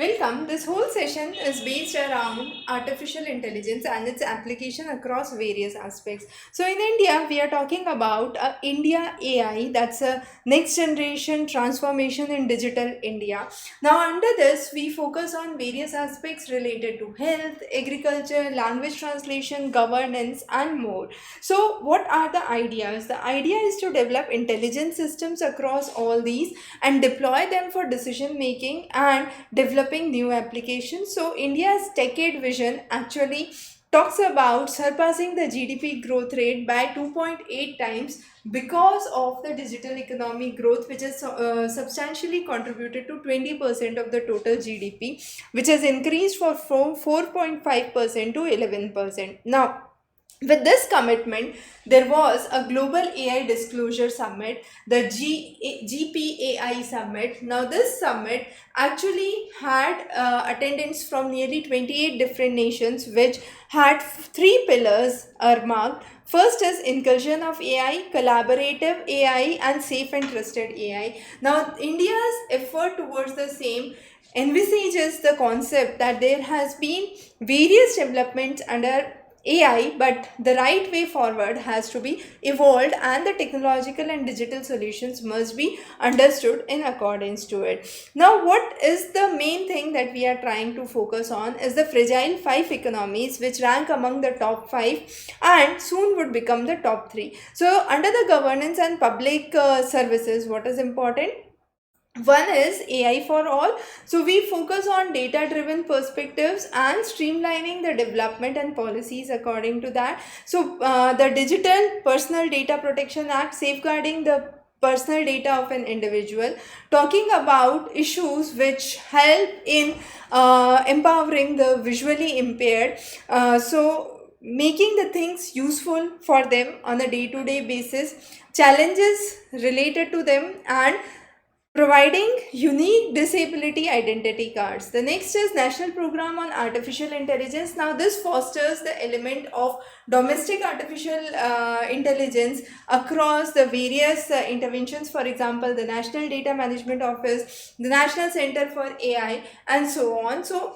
Welcome. This whole session is based around artificial intelligence and its application across various aspects. So, in India, we are talking about India AI, that's a next generation transformation in digital India. Now, under this, we focus on various aspects related to health, agriculture, language translation, governance, and more. So, what are the ideas? The idea is to develop intelligent systems across all these and deploy them for decision making and developing new applications. So, India's Techade vision actually talks about surpassing the GDP growth rate by 2.8 times because of the digital economy growth, which has substantially contributed to 20% of the total GDP, which has increased from 4.5% to 11%. Now, with this commitment, there was a global AI disclosure summit, the GPAI Summit. Now, this summit actually had attendance from nearly 28 different nations, which had three pillars earmarked. First is inclusion of AI, collaborative AI, and safe and trusted AI. Now, India's effort towards the same envisages the concept that there has been various developments under AI, but the right way forward has to be evolved, and the technological and digital solutions must be understood in accordance to it. Now, what is the main thing that we are trying to focus on is the fragile five economies, which rank among the top five and soon would become the top three. So, under the governance and public services, what is important? One is AI for all. So we focus on data driven perspectives and streamlining the development and policies according to that. So the Digital Personal Data Protection Act, safeguarding the personal data of an individual, talking about issues which help in empowering the visually impaired. Making the things useful for them on a day-to-day basis, challenges related to them, and providing unique disability identity cards. The next is National Program on Artificial Intelligence. Now, this fosters the element of domestic artificial intelligence across the various interventions. For example, the National Data Management Office, the National Center for AI, and so on. So,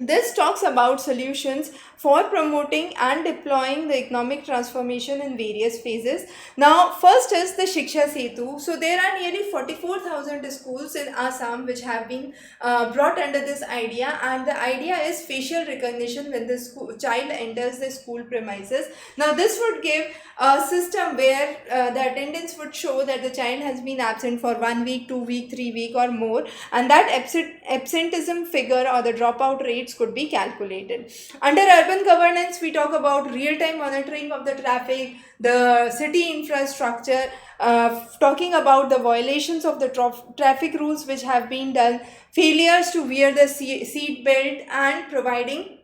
this talks about solutions for promoting and deploying the economic transformation in various phases. Now, first is the Shiksha Setu. So, there are nearly 44,000 schools in Assam which have been brought under this idea, and the idea is facial recognition when the child enters the school premises. Now, this would give a system where the attendance would show that the child has been absent for 1 week, 2 week, 3 week, or more, and that absenteeism figure or the dropout rates could be calculated. Under urban governance, we talk about real-time monitoring of the traffic, the city infrastructure, talking about the violations of the traffic rules which have been done, failures to wear the seat belt, and providing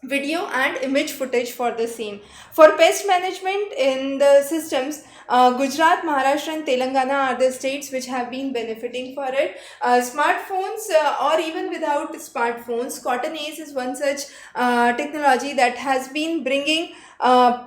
video and image footage for the same. For pest management in the systems, Gujarat, Maharashtra, and Telangana are the states which have been benefiting for it. Smartphones, or even without smartphones, Cotton Ace is one such technology that has been bringing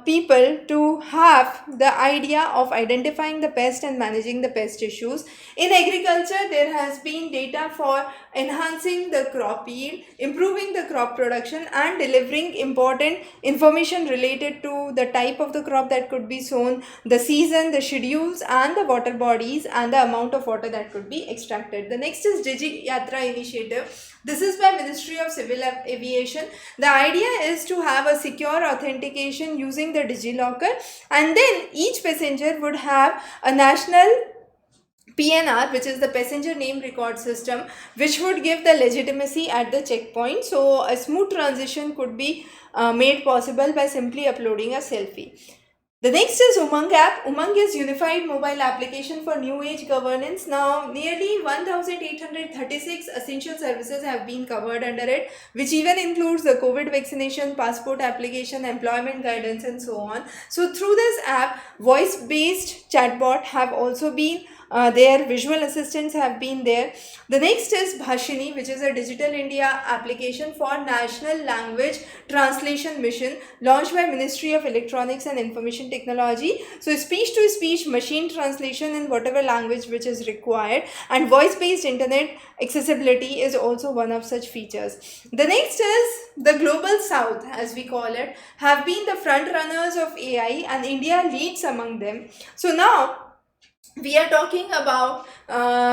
people to have the idea of identifying the pest and managing the pest issues. In agriculture, there has been data for enhancing the crop yield, improving the crop production, and delivering important information related to the type of the crop that could be sown, the season, the schedules, and the water bodies, and the amount of water that could be extracted. The next is Digi Yatra initiative. This is by Ministry of Civil Aviation. The idea is to have a secure authentication using the DigiLocker, and then each passenger would have a national PNR, which is the passenger name record system, which would give the legitimacy at the checkpoint. So a smooth transition could be made possible by simply uploading a selfie. The next is Umang app. Umang is unified mobile application for new age governance. Now, nearly 1,836 essential services have been covered under it, which even includes the COVID vaccination, passport application, employment guidance, and so on. So, through this app, voice-based chatbot have also been their visual assistants have been there. The next is Bhashini, which is a Digital India application for National Language Translation Mission launched by Ministry of Electronics and Information Technology. So speech to speech machine translation in whatever language which is required, and voice based internet accessibility is also one of such features. The next is the Global South, as we call it, have been the front runners of AI, and India leads among them. So now we are talking about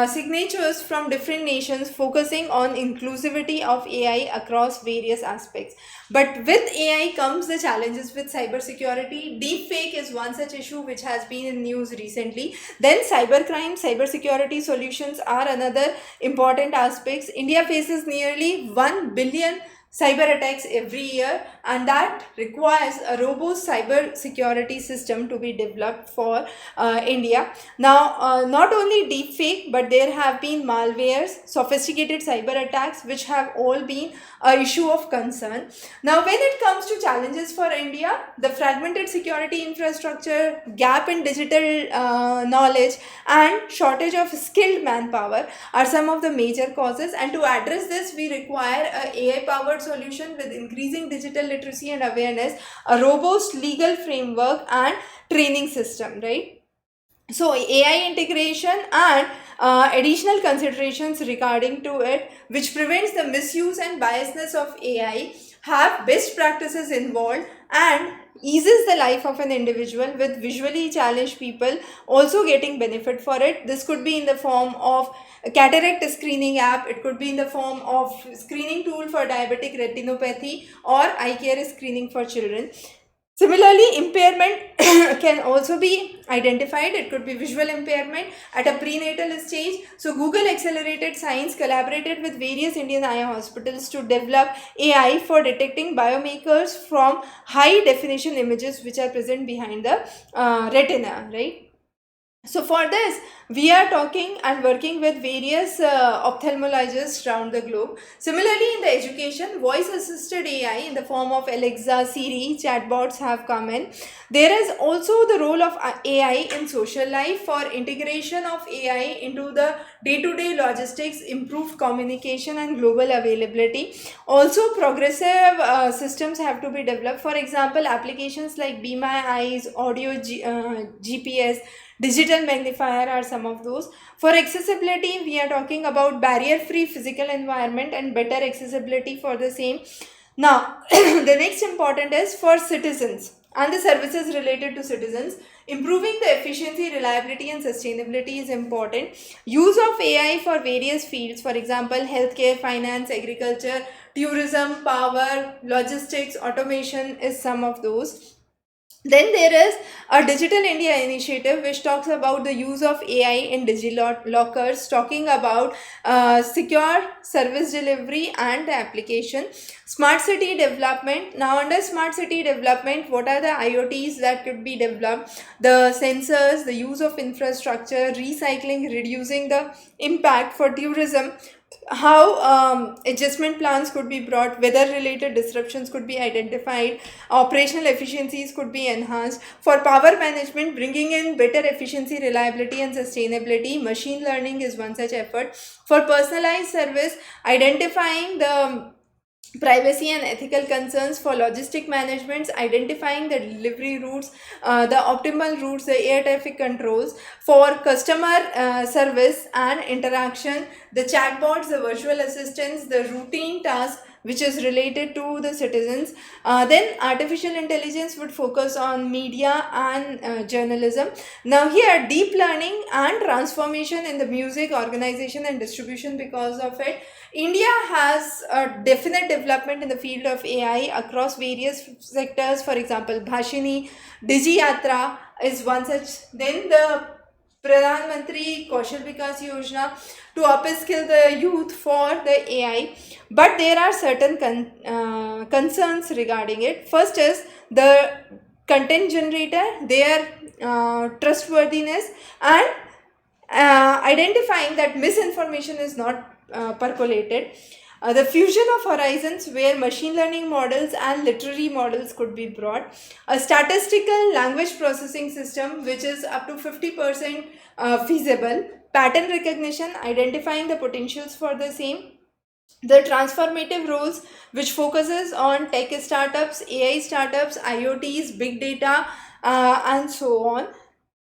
signatures from different nations focusing on inclusivity of AI across various aspects. But with AI comes the challenges with cybersecurity. Deepfake is one such issue which has been in news recently. Then cybercrime, cybersecurity solutions are another important aspects. India faces nearly 1 billion cyber attacks every year, and that requires a robust cyber security system to be developed for India. Now, not only deepfake, but there have been malwares, sophisticated cyber attacks, which have all been an issue of concern. Now, when it comes to challenges for India, the fragmented security infrastructure, gap in digital knowledge, and shortage of skilled manpower are some of the major causes. And to address this, we require a AI-powered solution with increasing digital literacy and awareness, a robust legal framework, and training system, right? So AI integration and additional considerations regarding to it, which prevents the misuse and biasness of AI, have best practices involved, and eases the life of an individual with visually challenged people also getting benefit for it. This could be in the form of a cataract screening app, it could be in the form of screening tool for diabetic retinopathy, or eye care screening for children. Similarly, impairment can also be identified. It could be visual impairment at a prenatal stage. So Google Accelerated Science collaborated with various Indian eye hospitals to develop AI for detecting biomarkers from high definition images which are present behind the retina, right? So for this, we are talking and working with various ophthalmologists around the globe. Similarly, in the education, voice-assisted AI in the form of Alexa, Siri, chatbots have come in. There is also the role of AI in social life for integration of AI into the day-to-day logistics, improved communication, and global availability. Also, progressive systems have to be developed. For example, applications like Be My Eyes, audio GPS, digital magnifier are some of those. For accessibility, we are talking about barrier-free physical environment and better accessibility for the same. Now, the next important is for citizens and the services related to citizens. Improving the efficiency, reliability, and sustainability is important. Use of AI for various fields, for example, healthcare, finance, agriculture, tourism, power, logistics, automation is some of those. Then there is a Digital India initiative which talks about the use of AI in lockers, talking about secure service delivery and the application. Smart city development. Now under smart city development, what are the IoTs that could be developed? The sensors, the use of infrastructure, recycling, reducing the impact for tourism, how adjustment plans could be brought, weather related disruptions could be identified, operational efficiencies could be enhanced. For power management, bringing in better efficiency, reliability, and sustainability, machine learning is one such effort. For personalized service, identifying the privacy and ethical concerns. For logistic management, identifying the delivery routes, the optimal routes, the air traffic controls. For customer service and interaction, the chatbots, the virtual assistants, the routine tasks which is related to the citizens. Then artificial intelligence would focus on media and journalism. Now here, deep learning and transformation in the music, organization, and distribution. Because of it, India has a definite development in the field of AI across various sectors. For example, Bhashini, Digi Yatra is one such. Then the Pradhan Mantri Kaushal Vikas Yojana to upskill the youth for the AI. But there are certain concerns regarding it. First is the content generator, their trustworthiness, and identifying that misinformation is not percolated. The fusion of horizons where machine learning models and literary models could be brought. A statistical language processing system which is up to 50% feasible. Pattern recognition, identifying the potentials for the same. The transformative roles which focuses on tech startups, AI startups, IoTs, big data, and so on.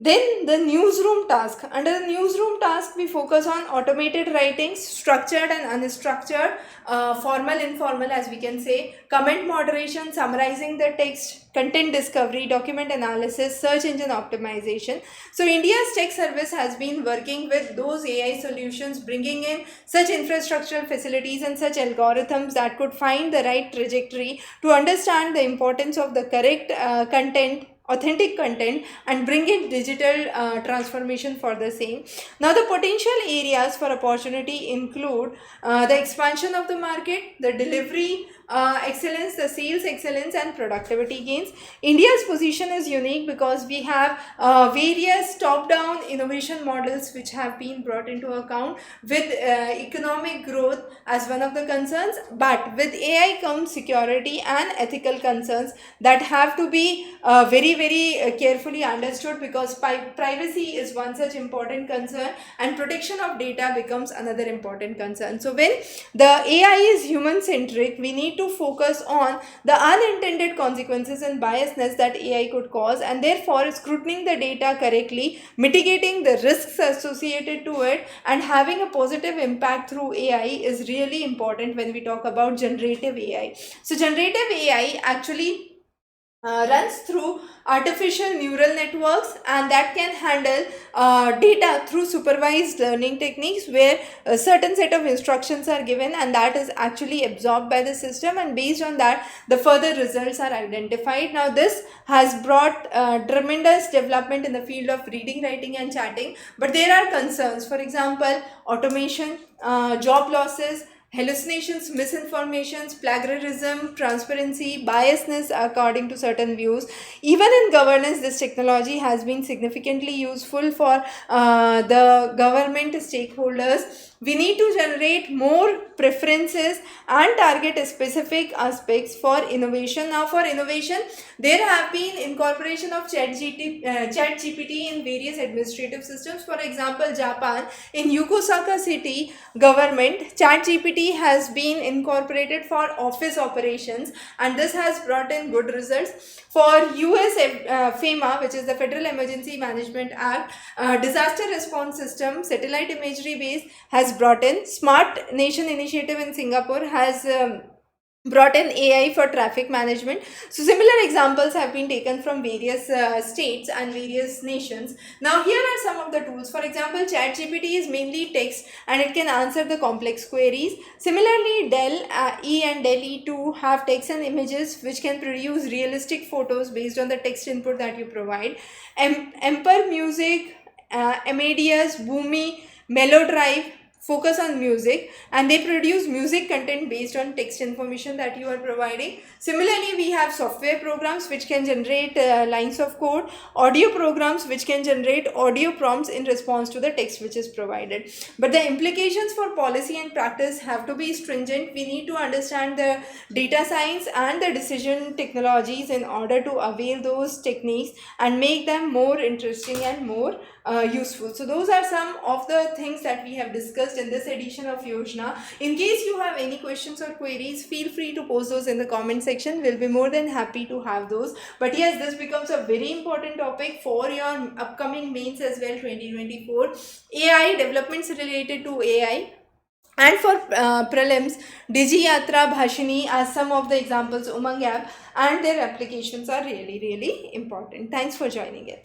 Then the newsroom task. Under the newsroom task, we focus on automated writings, structured and unstructured, formal, informal, as we can say, comment moderation, summarizing the text, content discovery, document analysis, search engine optimization. So India's tech service has been working with those AI solutions, bringing in such infrastructural facilities and such algorithms that could find the right trajectory to understand the importance of the correct content, authentic content, and bring it digital transformation for the same. Now the potential areas for opportunity include the expansion of the market, the delivery excellence, the sales excellence, and productivity gains. India's position is unique because we have various top-down innovation models which have been brought into account, with economic growth as one of the concerns, but with AI comes security and ethical concerns that have to be very carefully understood, because privacy is one such important concern and protection of data becomes another important concern. So when the AI is human centric, we need to focus on the unintended consequences and biasness that AI could cause, and therefore scrutinizing the data correctly, mitigating the risks associated to it, and having a positive impact through AI is really important when we talk about generative AI. So generative AI actually runs through artificial neural networks, and that can handle data through supervised learning techniques, where a certain set of instructions are given and that is actually absorbed by the system, and based on that the further results are identified. Now this has brought tremendous development in the field of reading, writing, and chatting, but there are concerns. For example, automation, job losses, hallucinations, misinformations, plagiarism, transparency, biasness according to certain views. Even in governance, this technology has been significantly useful for the government stakeholders. We need to generate more preferences and target specific aspects for innovation. Now for innovation, there have been incorporation of ChatGPT in various administrative systems. For example, Japan, in Yokosuka city government, ChatGPT has been incorporated for office operations, and this has brought in good results. For US FEMA, which is the Federal Emergency Management Act, disaster response system, satellite imagery base, has brought in. Smart Nation Initiative in Singapore has brought in AI for traffic management. So similar examples have been taken from various states and various nations. Now here are some of the tools. For example, ChatGPT is mainly text and it can answer the complex queries. Similarly, Dell E and Dell E2 have text and images which can produce realistic photos based on the text input that you provide. Emper Music, Amadeus, Boomi, Melodrive focus on music, and they produce music content based on text information that you are providing. Similarly, we have software programs which can generate lines of code, audio programs which can generate audio prompts in response to the text which is provided. But the implications for policy and practice have to be stringent. We need to understand the data science and the decision technologies in order to avail those techniques and make them more interesting and more useful. So those are some of the things that we have discussed in this edition of Yojana. In case you have any questions or queries, feel free to post those in the comment section. We'll be more than happy to have those. But yes, this becomes a very important topic for your upcoming mains as well, 2024. AI, developments related to AI. And for prelims, DigiYatra, Bhashini, as some of the examples, Umang app, and their applications are really important. Thanks for joining in.